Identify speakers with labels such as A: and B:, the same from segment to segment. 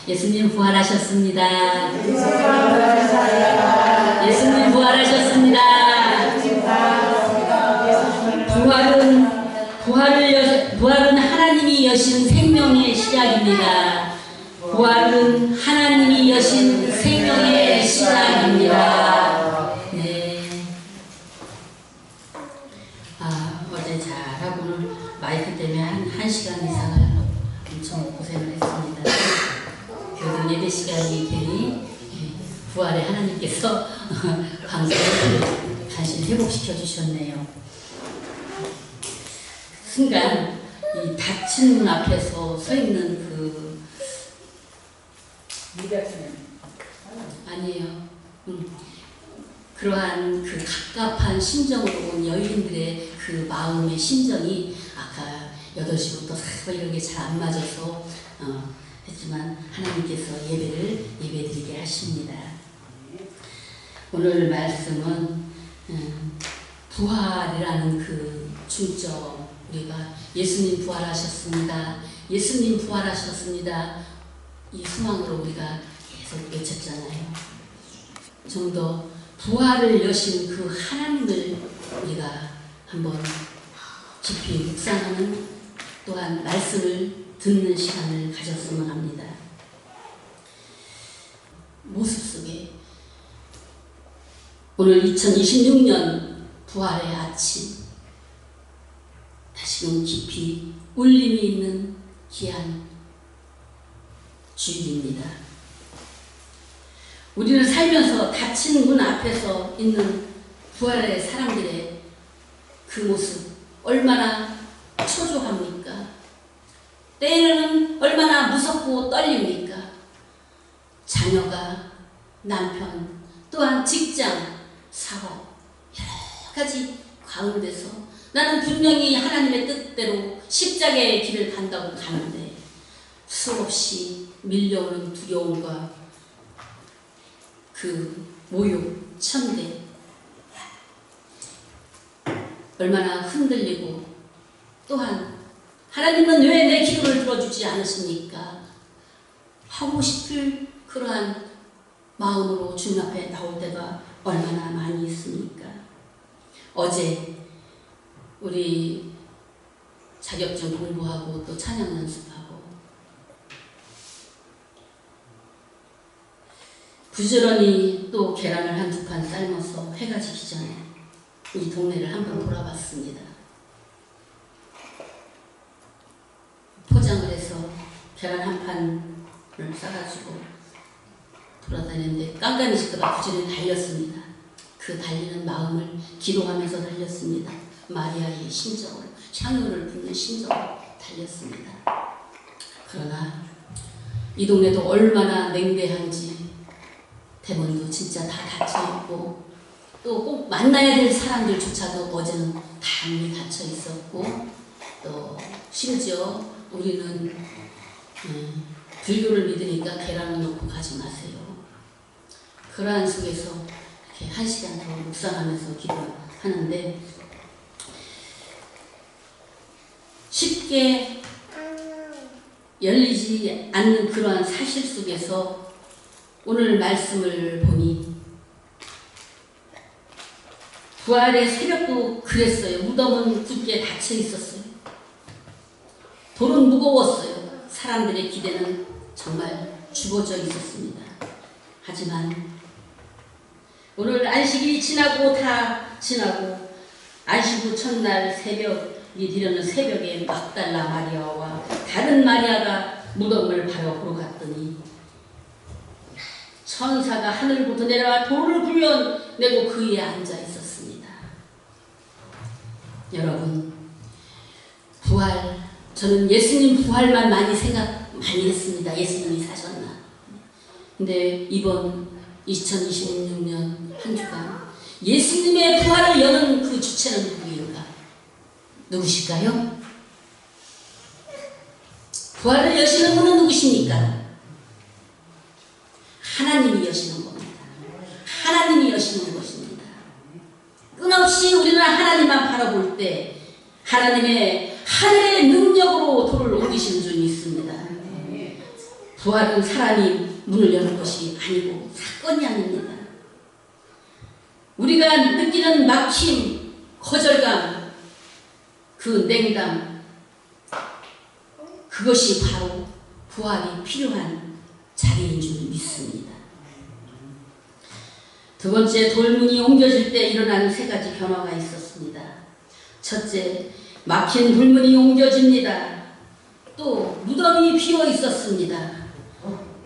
A: 예수님 부활하셨습니다. 예수님 부활하셨습니다. 부활은 하나님이 여신 생명의 시작입니다. 부활은 하나님이 여신 생명의 시작입니다. 네. 어제 잘하고 오늘 마이크 때문에 한 시간 이상을 엄청 고생을 했습니다. 그래도 예배 시간이 되니 부활의 하나님께서 방송을 다시 회복시켜 주셨네요. 순간 이 닫힌 문 앞에서 서 있는 아니에요. 그러한 그 갑갑한 심정으로 온 여인들의 그 마음의 심정이 아까 8시부터 이렇게 잘 안 맞아서 했지만 하나님께서 예배드리게 하십니다. 오늘 말씀은 부활이라는 그 중점, 우리가 예수님 부활하셨습니다. 예수님 부활하셨습니다. 이 소망으로 우리가 계속 외쳤잖아요. 좀 더 부활을 여신 그 하나님을 우리가 한번 깊이 묵상하는, 또한 말씀을 듣는 시간을 가졌으면 합니다. 모습 속에 오늘 2026년 부활의 아침, 다시금 깊이 울림이 있는 귀한 주일입니다. 우리는 살면서 닫힌 문 앞에서 있는 부활의 사람들의 그 모습 얼마나 초조합니까? 때에는 얼마나 무섭고 떨립니까? 자녀가, 남편, 또한 직장, 사업, 여러 가지 가운데서 나는 분명히 하나님의 뜻대로 십자가의 길을 간다고 가는데 수없이 밀려오는 두려움과 그 모욕, 천대, 얼마나 흔들리고, 또한 하나님은 왜 내 기도를 들어주지 않으십니까? 하고 싶을 그러한 마음으로 주님 앞에 나올 때가 얼마나 많이 있습니까? 어제 우리 자격증 공부하고 또 찬양 연습하고 부지런히 또 계란을 한두 판 삶아서 해가 지기 전에 이 동네를 한번 돌아봤습니다. 포장을 해서 계란 한 판을 싸가지고 돌아다니는데 깐깐이실까봐 부지런히 달렸습니다. 그 달리는 마음을 기도하면서 달렸습니다. 마리아의 심정을, 향유를 붓는 심정을 달렸습니다. 그러나 이 동네도 얼마나 냉대한지, 대문도 진짜 다 닫혀있고, 또 꼭 만나야 될 사람들조차도 어제는 다 문이 닫혀 있었고, 또 심지어 우리는 불교를 믿으니까 계란을 놓고 가지 마세요. 그러한 속에서 이렇게 1시간 더 묵상하면서 기도하는데 쉽게 열리지 않는 그러한 사실 속에서 오늘 말씀을 보니 부활의 새벽도 그랬어요. 무덤은 굳게 닫혀 있었어요. 돌은 무거웠어요. 사람들의 기대는 정말 죽어져 있었습니다. 하지만 오늘 안식이 지나고 다 지나고 안식 후 첫날 새벽이 되려는 새벽에 막달라 마리아와 다른 마리아가 무덤을 바로 보러 갔더니 천사가 하늘부터 내려와 돌을 굴려내고 그 위에 앉아 있었습니다. 여러분, 부활, 저는 예수님 부활만 많이 했습니다. 예수님이 사셨나. 근데 이번 2026년 한 주간 예수님의 부활을 여는 그 주체는 누구인가? 누구실까요? 부활을 여시는 분은 누구십니까? 하나님이 여시는 겁니다. 하나님이 여시는 것입니다. 끊임없이 우리는 하나님만 바라볼 때 하나님의 하늘의 능력으로 돌을 옮기시는 분이 있습니다. 부활은 사람이 문을 여는 것이 아니고 사건이 아닙니다. 우리가 느끼는 막힘, 거절감, 그 냉담, 그것이 바로 부활이 필요한 자리인 줄 믿습니다. 두 번째, 돌문이 옮겨질 때 일어나는 세 가지 변화가 있었습니다. 첫째, 막힌 돌문이 옮겨집니다. 또 무덤이 비어 있었습니다.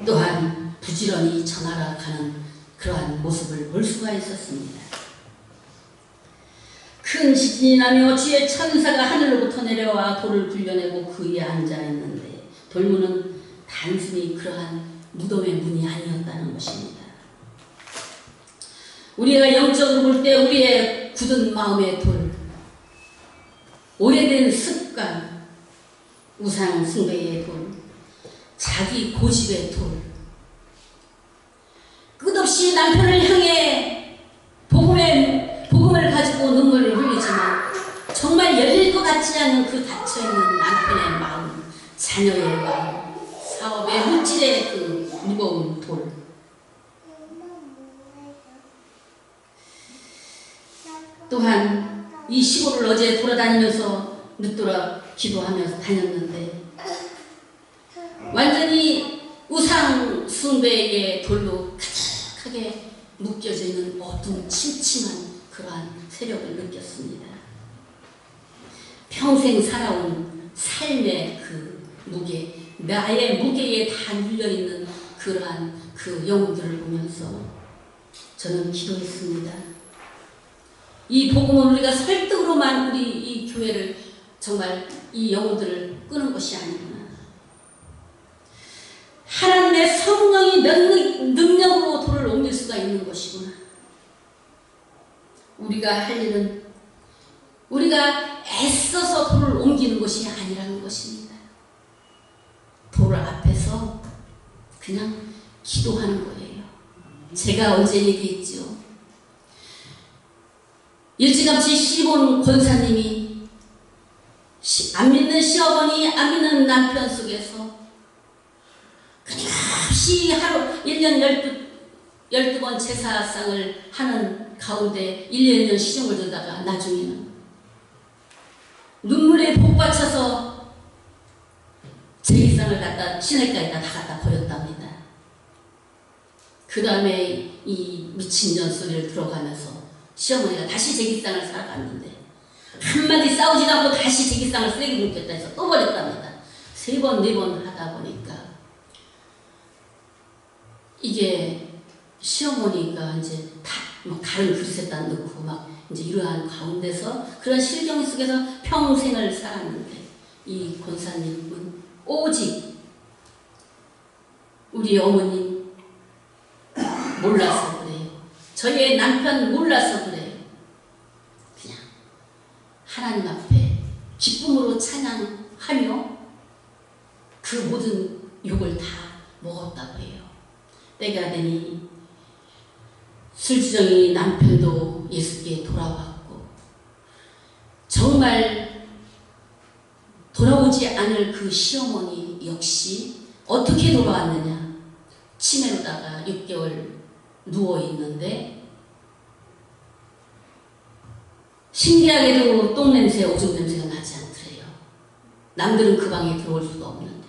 A: 또한 부지런히 전하러 가는 그러한 모습을 볼 수가 있었습니다. 큰 지진이 나며 주의 천사가 하늘로부터 내려와 돌을 굴려내고 그 위에 앉아있는데 돌문은 단순히 그러한 무덤의 문이 아니었다는 것입니다. 우리가 영적으로 볼 때 우리의 굳은 마음의 돌, 오래된 습관, 우상 숭배의 돌, 자기 고집의 돌, 끝없이 남편을 향해 복음을 가지고 눈물을 흘리지만 정말 열릴 것 같지 않은 그 닫혀있는 남편의 마음, 자녀의 마음, 사업의 물질의 그 무거운 돌. 또한 이 시골을 어제 돌아다니면서 늦도록 기도하면서 다녔는데 완전히 우상 숭배의 돌로 가득하게 묶여져 있는 어두운 침침한 그러한 세력을 느꼈습니다. 평생 살아온 삶의 그 무게, 나의 무게에 다 눌려있는 그러한 그 영혼들을 보면서 저는 기도했습니다. 이 복음은 우리가 설득으로만 우리 이 교회를 정말 이 영혼들을 끄는 것이 아니구나. 하나님의 성령이 능력으로 돌을 옮길 수가 있는 것이구나. 우리가 할 일은 우리가 애써서 돌을 옮기는 것이 아니라는 것입니다. 돌 앞에서 그냥 기도하는 거예요. 제가 언제 얘기했죠. 일찌감치 시본 권사님이 안 믿는 시어머니, 안 믿는 남편 속에서 끊임없이 하루 1년 12번 제사상을 하는 가운데 1년 1년 시중을 들다가 나중에는 눈물에 복받쳐서 제기상을 갖다 시내가에다 다 갖다 버렸답니다. 그 다음에 이 미친년 소리를 들어가면서 시어머니가 다시 제기상을 사러 갔는데 한마디 싸우지도 않고 다시 제기상을 쓰레기 묻겠다 해서 또 버렸답니다. 3번, 4번 하다 보니까 이게 시어머니가 이제 막 다른 그릇에다 넣고 막 이제 이러한 가운데서 그런 실경 속에서 평생을 살았는데 이 권사님은 오직 우리 어머님 몰라서 그래요. 저희의 남편 몰라서 그래요. 그냥 하나님 앞에 기쁨으로 찬양하며 그 모든 욕을 다 먹었다고 해요. 때가 되니 술주정이 남편도 예수께 돌아왔고 정말 돌아오지 않을 그 시어머니 역시 어떻게 돌아왔느냐. 치매로다가 6개월 누워있는데 신기하게도 똥냄새, 오줌 냄새가 나지 않더래요. 남들은 그 방에 들어올 수가 없는데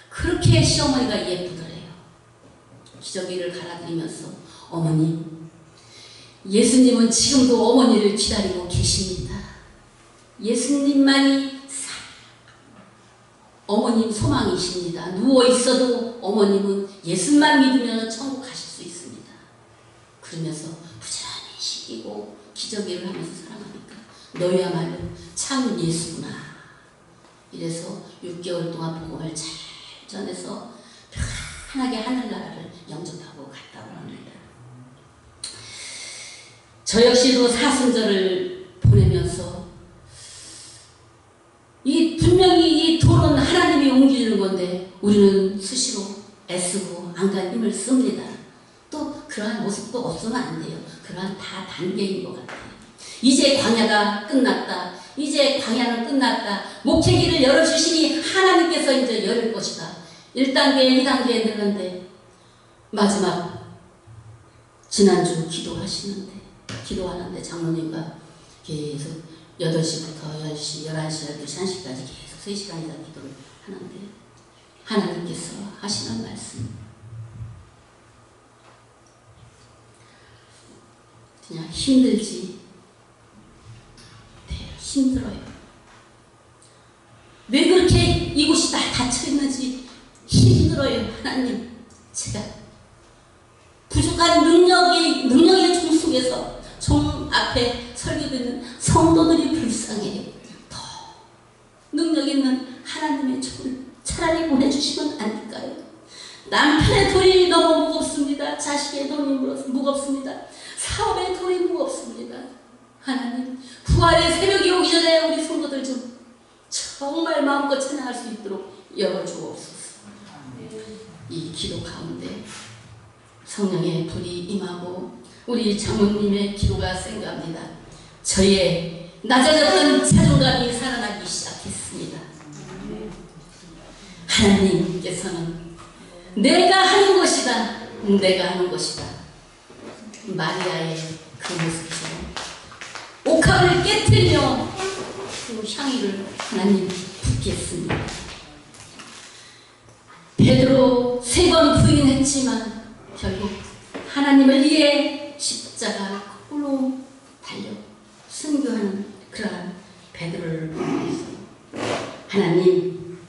A: 그렇게 시어머니가 예쁘더래요. 기저귀를 갈아드리면서 어머님, 예수님은 지금도 어머니를 기다리고 계십니다. 예수님만이 어머님 소망이십니다. 누워있어도 어머님은 예수만 믿으면 천국 가실 수 있습니다. 그러면서 부지런히 시키고 기저귀를 하면서 살아가니까 너희야말로 참 예수구나. 이래서 6개월 동안 복음을 잘 전해서 편하게 하늘나라를 영접하고 갔다고 합니다. 저 역시도 사순절을 보내면서 분명히 이 돌은 하나님이 옮기는 건데 우리는 수시로 애쓰고 안간 힘을 씁니다. 또 그러한 모습도 없으면 안 돼요. 그러한 다 단계인 것 같아요. 이제 광야가 끝났다. 이제 광야는 끝났다. 목회기를 열어주시니 하나님께서 이제 열을 것이다. 1단계, 2단계 늘었는데 마지막 지난주 기도하는데 장로님과 계속 8시부터 10시, 11시, 12시, 1시까지 계속 3시간 이상 기도를 하는데 하나님께서 하시는 말씀, 그냥 힘들지? 네, 힘들어요. 왜 그렇게 이곳이 다 닫혀있는지 힘들어요. 하나님, 제가 부족한 능력의 종 속에서 종 앞에 설교 듣는 성도들이 불쌍해요. 더 능력 있는 하나님의 종을 차라리 보내주시면 안 될까요? 남편의 돌이 너무 무겁습니다. 자식의 돌이 무겁습니다. 사업의 돌이 무겁습니다. 하나님, 부활의 새벽이 오기 전에 우리 성도들 좀 정말 마음껏 찬양할 수 있도록 열어주옵소서. 이 기도 가운데 성령의 불이 임하고 우리 장모님의 기도가 생각합니다. 저의 낮아졌던 자존감이 살아나기 시작했습니다. 하나님께서는 내가 하는 것이다, 내가 하는 것이다. 마리아의 그 모습처럼 옥합을 깨뜨리며 그 향유를 하나님 붓겠습니다. 베드로 3번 부인했지만 결국 하나님을 위해 십자가 홀로 달려 순교하는 그러한 베드로를 보면서 하나님,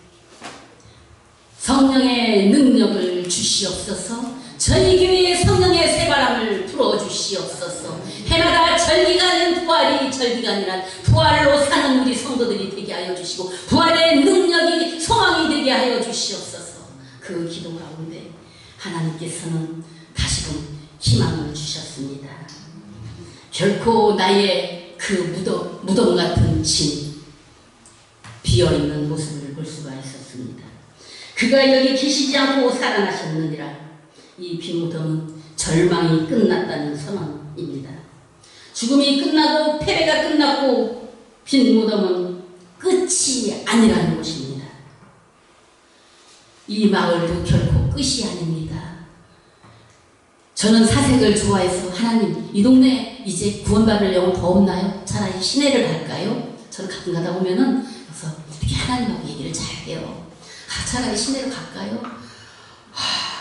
A: 성령의 능력을 주시옵소서. 저희 교회에 성령의 새바람을 불어주시옵소서. 해마다 절기가는 부활이 절기가 아니라 부활로 사는 우리 성도들이 되게 하여 주시고 부활의 능력이 소망이 되게 하여 주시옵소서. 그 기도 가운데 하나님께서는 다시금 희망을 주셨습니다. 결코 나의 그 무덤 같은 진, 비어있는 모습을 볼 수가 있었습니다. 그가 여기 계시지 않고 살아나셨느니라. 이 빈무덤은 절망이 끝났다는 선언입니다. 죽음이 끝나고 패배가 끝났고 빈무덤은 끝이 아니라는 것입니다. 이 마을도 결코 끝이 아닙니다. 저는 사색을 좋아해서 하나님, 이 동네 이제 구원받을 영혼 더 없나요? 차라리 시내를 갈까요? 저는 가끔 가다 보면은 그래서 어떻게 하나님하고 얘기를 잘 해요. 차라리 시내로 갈까요?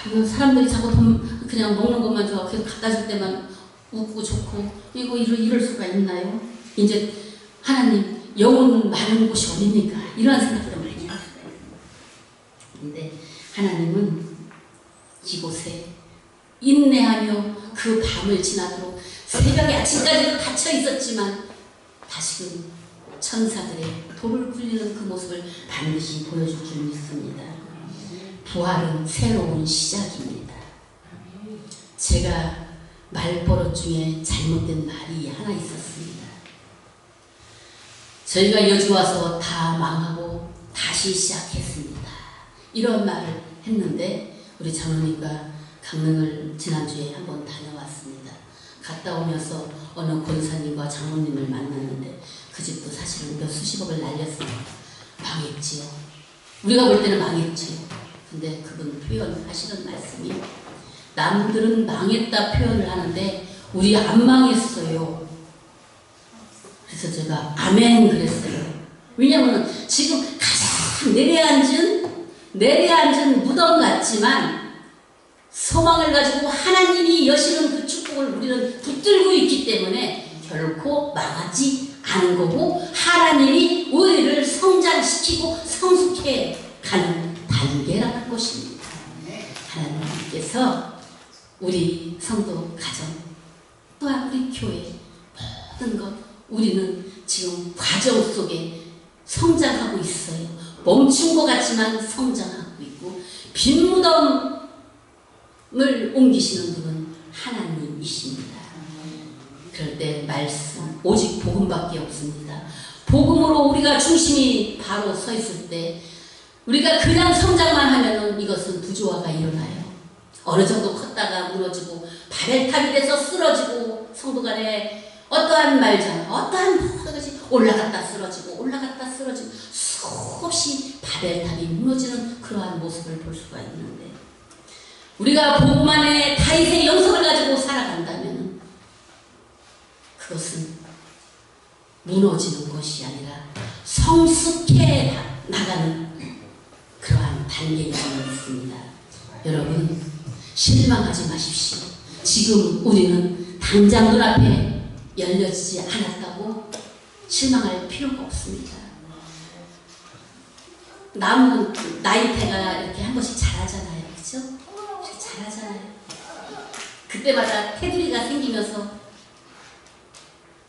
A: 이거 사람들이 자꾸 돈 그냥 먹는 것만 좋아하고 계속 갖다 줄 때만 웃고 좋고 이거 이럴 수가 있나요? 이제 하나님, 영혼 많은 곳이 어딥니까? 이러한 생각들을 많이 했어요. 근데 하나님은 이곳에 인내하며 그 밤을 지나도록 새벽에 아침까지도 닫혀 있었지만 다시금 천사들의 돌을 굴리는 그 모습을 반드시 보여줄 줄 믿습니다. 부활은 새로운 시작입니다. 제가 말버릇 중에 잘못된 말이 하나 있었습니다. 저희가 여주 와서 다 망하고 다시 시작했습니다. 이런 말을 했는데 우리 장로님과 강릉을 지난주에 한번 다녀왔습니다. 갔다 오면서 어느 권사님과 장로님을 만났는데 그 집도 사실은 몇 수십억을 날렸어요. 망했지요. 우리가 볼 때는 망했지요. 근데 그분 표현하시는 말씀이 남들은 망했다 표현을 하는데 우리 안 망했어요. 그래서 제가 아멘 그랬어요. 왜냐하면 지금 가장 내려앉은 무덤 같지만 소망을 가지고 하나님이 여시는 그 축복을 우리는 붙들고 있기 때문에 결코 망하지 않은 거고 하나님이 우리를 성장시키고 성숙해 가는 단계라는 것입니다. 하나님께서 우리 성도 가정 또한 우리 교회 모든 것 우리는 지금 과정 속에 성장하고 있어요. 멈춘 것 같지만 성장하고 있고 빈 무덤을 옮기시는 분은 하나님이십니다. 그럴 때 말씀 오직 복음밖에 없습니다. 복음으로 우리가 중심이 바로 서 있을 때 우리가 그냥 성장만 하면은 이것은 부조화가 일어나요. 어느 정도 컸다가 무너지고 바벨탑이 돼서 쓰러지고 성도 간에 어떠한 말장, 어떠한 모든 것이 올라갔다 쓰러지고 올라갔다 쓰러지고 수없이 바벨탑이 무너지는 그러한 모습을 볼 수가 있는데, 우리가 복음 안에 다윗의 영성을 가지고 살아간다면 그것은 무너지는 것이 아니라 성숙해 나가는 그러한 단계가 있습니다. 여러분, 실망하지 마십시오. 지금 우리는 당장 눈앞에 열려지지 않았다고 실망할 필요가 없습니다. 나무는 나이테가 이렇게 한 번씩 자라잖아요. 그죠? 이렇게 자라잖아요. 그때마다 테두리가 생기면서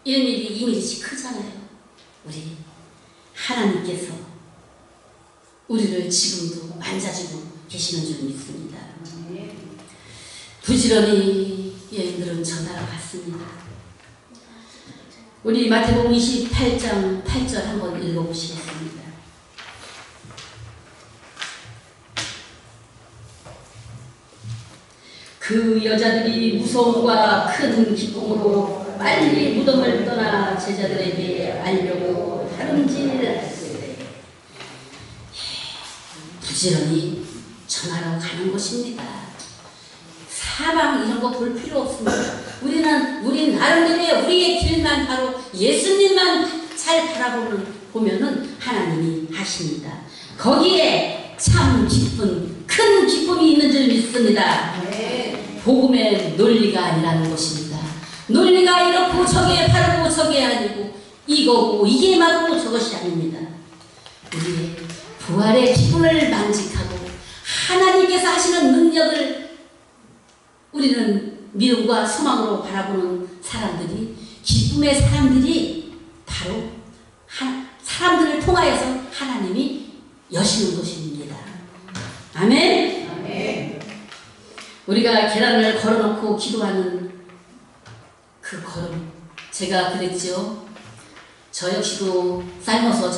A: 1mm, 2mm씩 크잖아요. 우리 하나님께서 우리를 지금도 만져주고 계시는 줄 믿습니다. 부지런히 여인들은 전하러 갔습니다. 우리 마태복음 28장 8절 한번 읽어보시겠습니다. 그 여자들이 무서움과 큰 기쁨으로 빨리 무덤을 떠나 제자들에게 알려고 다름질을 했어요. 부지런히 전하러 가는 것입니다. 사방 이런 거 볼 필요 없습니다. 우리 나름대로의 우리의 길만 바로 예수님만 잘 보면은 하나님이 하십니다. 거기에 참 기쁜 큰 기쁨이 있는 줄 믿습니다. 복음의 논리가 아니라는 것입니다. 논리가 이렇고 저게 바르고 저게 아니고 이거고 이게 맞고 저것이 아닙니다. 우리의 부활의 기쁨을 만직하고 하나님께서 하시는 능력을 우리는 믿음과 소망으로 바라보는 사람들이, 기쁨의 사람들이 바로 사람들을 통하여서 하나님이 여시는 것입니다. 아멘? 아멘. 우리가 계단을 걸어놓고 기도하는 그 걸음, 제가 그랬죠. 저 역시도 삶아서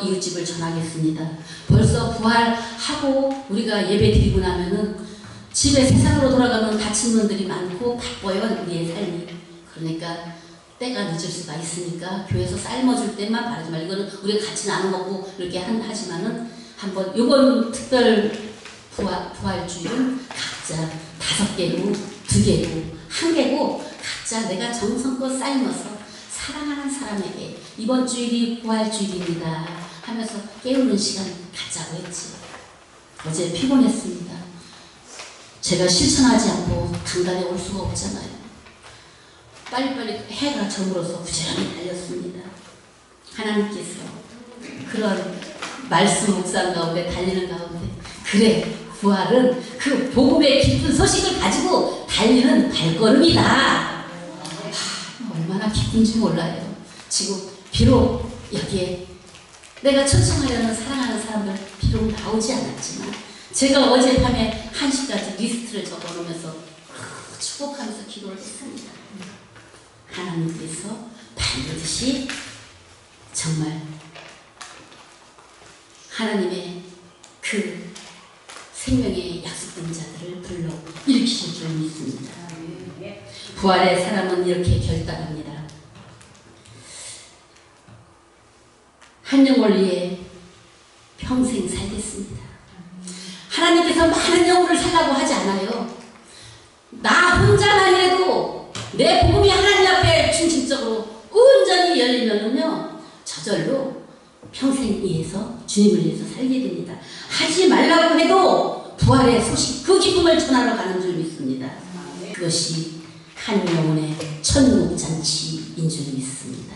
A: 이웃집을 전하겠습니다. 벌써 부활하고 우리가 예배 드리고 나면은 집에 세상으로 돌아가면 다친 분들이 많고 바빠요, 우리의 삶이. 그러니까 때가 늦을 수가 있으니까 교회에서 삶아줄 때만 바라지 말고, 이거는 우리가 같이 나눠 먹고 이렇게 하지만은 한번 이번 특별 부활주일은 각자 5개로 2개로 1개고 각자 내가 정성껏 삶아서 사랑하는 사람에게 이번 주일이 부활주일입니다 하면서 깨우는 시간 갖자고 했지. 어제 피곤했습니다. 제가 실천하지 않고 강단에 올 수가 없잖아요. 빨리빨리 해가 저물어서 부지런히 달렸습니다. 하나님께서 그런 말씀 묵상 가운데 달리는 가운데, 그래, 부활은 그 복음의 깊은 소식을 가지고 달리는 발걸음이다. 얼마나 기쁜지 몰라요. 지금 비록 여기에 내가 초청하려는 사랑하는 사람들 비록 나오지 않았지만, 제가 어젯밤에 1시까지 리스트를 적어놓으면서 축복하면서 기도를 했습니다. 하나님께서 반드시 정말 하나님의 그 생명의 약속된 자들을 불러 일으키실 줄 믿습니다. 부활의 사람은 이렇게 결단합니다. 한 영혼을 위해 평생 살겠습니다. 하나님께서 많은 영혼을 살라고 하지 않아요. 나 혼자만이라도 내 복음이 하나님 앞에 중심적으로 온전히 열리면은요, 저절로 평생 위해서 주님을 위해서 살게 됩니다. 하지 말라고 해도 부활의 소식, 그 기쁨을 전하러 가는 줄 믿습니다. 그것이 한 영혼의 천국 잔치인 줄 믿습니다.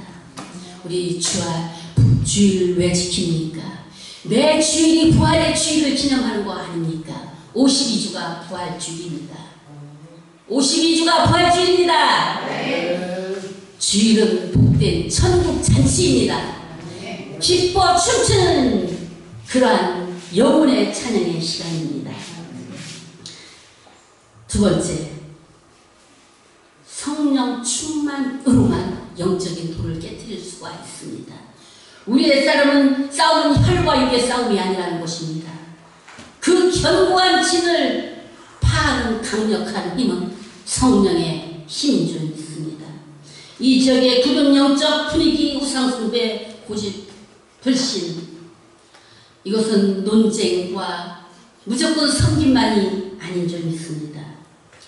A: 우리 주일 왜 지킵니까? 매 주일이 부활의 주일을 기념하는 거 아닙니까? 52주가 부활주일입니다. 52주가 부활주일입니다. 주일은 복된 천국 잔치입니다. 기뻐 춤추는 그러한 영혼의 찬양의 시간입니다. 두 번째, 성령 충만으로만 영적인 돌을 깨뜨릴 수가 있습니다. 우리의 싸움은 혈과 육의 싸움이 아니라는 것입니다. 그 견고한 진을 파하는 강력한 힘은 성령의 힘인 줄 믿습니다. 이 지역의 구경영적 분위기 우상숭배 고집 불신, 이것은 논쟁과 무조건 섬김만이 아닌 줄 믿습니다.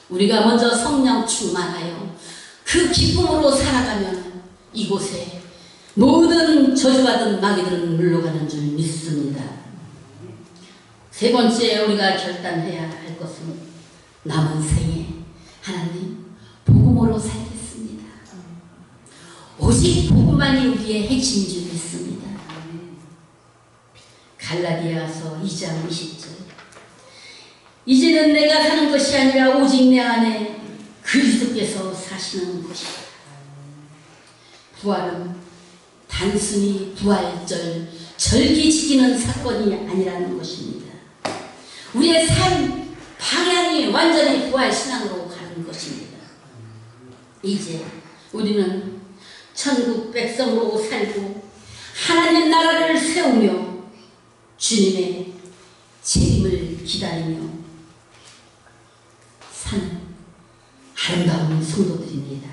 A: 우리가 먼저 성령 충만하여 그 기쁨으로 살아가면 이곳에 모든 저주받은 마귀들은 물러가는 줄 믿습니다. 세 번째 우리가 결단해야 할 것은 남은 생에 하나님 복음으로 살겠습니다. 오직 복음만이 우리의 핵심인 줄 믿습니다. 갈라디아서 2장 20절, 이제는 내가 사는 것이 아니라 오직 내 안에 그리스도께서 사시는 것이다. 부활은 단순히 부활절 절기 지키는 사건이 아니라는 것입니다. 우리의 삶 방향이 완전히 부활신앙으로 가는 것입니다. 이제 우리는 천국 백성으로 살고 하나님 나라를 세우며 주님의 재림을 기다리며 사는 아름다운 성도들입니다.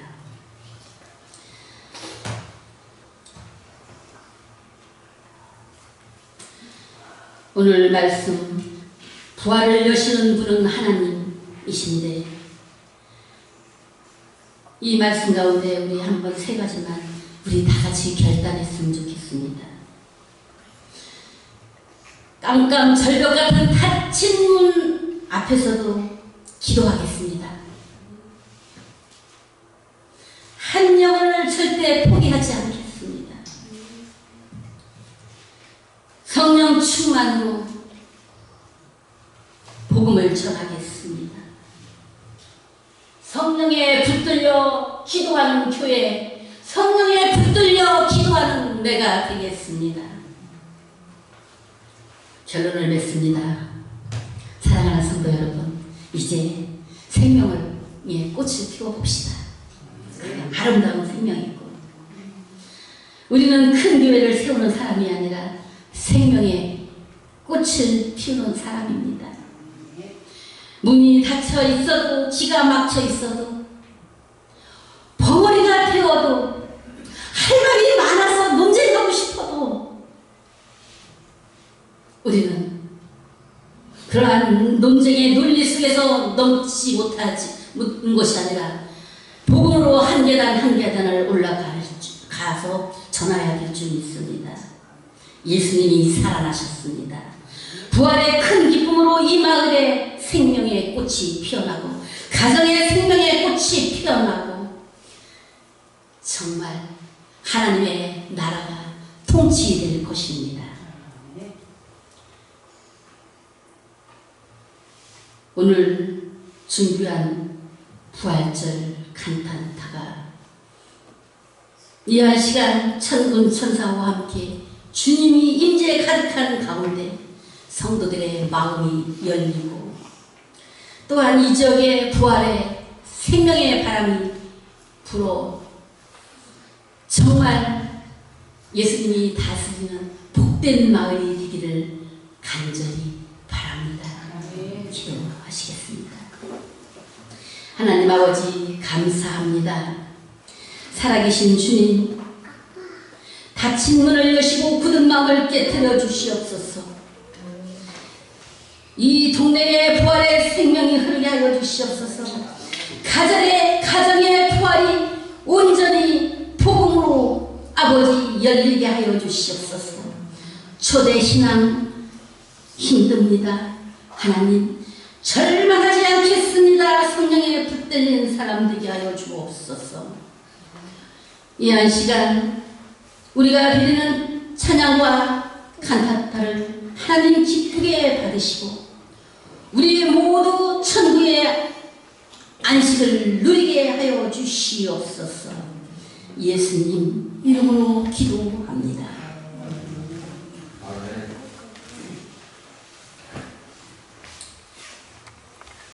A: 오늘 말씀, 부활을 여시는 분은 하나님이신데, 이 말씀 가운데 우리 한번 세 가지만 우리 다 같이 결단했으면 좋겠습니다. 깜깜 절벽 같은 닫힌 문 앞에서도 기도하겠습니다. 한 영혼을 절대 포기하지 않겠습니다. 성령 충만으로 복음을 전하겠습니다. 성령에 붙들려 기도하는 교회, 성령에 붙들려 기도하는 내가 되겠습니다. 결론을 맺습니다. 사랑하는 성도 여러분, 이제 생명의 꽃을 피워봅시다. 아름다운 생명이고, 우리는 큰 교회를 세우는 사람이 아니라 생명의 꽃을 피우는 사람입니다. 문이 닫혀 있어도, 기가 막혀 있어도, 벙어리가 되어도, 할 말이 많아서 논쟁하고 싶어도, 우리는 그러한 논쟁의 논리 속에서 넘지 못하는 것이 아니라 복음으로 한 계단 한 계단을 올라가서 전해야 될 줄 믿습니다. 예수님이 살아나셨습니다. 부활의 큰 기쁨으로 이 마을에 생명의 꽃이 피어나고, 가정의 생명의 꽃이 피어나고, 정말 하나님의 나라가 통치될 것입니다. 오늘 준비한 부활절 간탄타가 이한 시간 천군 천사와 함께 주님이 임재 가득한 가운데 성도들의 마음이 열리고, 또한 이 지역에 부활의 생명의 바람이 불어 정말 예수님이 다스리는 복된 마을이 되기를 간절히 바랍니다. 기도하시겠습니다. 하나님 아버지, 감사합니다. 살아계신 주님, 닫힌 문을 여시고 굳은 마음을 깨트려 주시옵소서. 이 동네에 부활의 생명이 흐르게 하여 주시옵소서. 가정의 부활이 온전히 복음으로 아버지 열리게 하여 주시옵소서. 초대 신앙 힘듭니다. 하나님, 절망하지 않겠습니다. 성령에 붙들린 사람 되게 하여 주옵소서. 이 한 시간 우리가 드리는 찬양과 칸타타를 하나님 기쁘게 받으시고, 우리 모두 천국의 안식을 누리게 하여 주시옵소서. 예수님 이름으로 기도합니다.